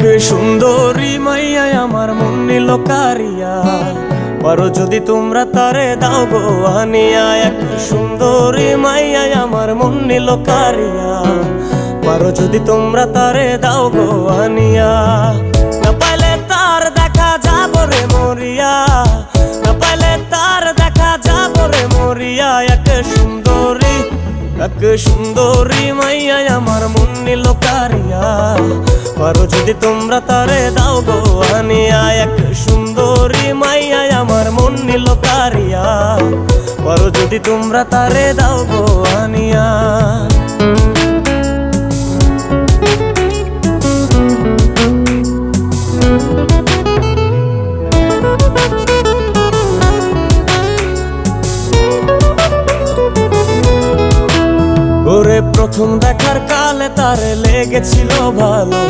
এক সুন্দরী মাইয়া আমার মন নিল কারিয়া, পারো যদি তোমরা তারে দাও গো আনিয়া। এক সুন্দরী মাইয়া আমার মন নিল কারিয়া, পারো যদি তোমরা তারে দাও গো আনিয়া। না পাইলে তার দেখা যাব রে মরিয়া, না পাইলে তার দেখা যাব রে মরিয়া। এক সুন্দরী মাইয়া আমার মন নিল কারিয়া, পারো যদি তোমরা তারে দাও গো আনিয়া। এক সুন্দরী মাইয়া আমার মন নিল কারিয়া, পারো যদি তোমরা তারে দাও গো আনিয়া। ওরে প্রথম দেখার কালে তারে লেগেছিল ভালো,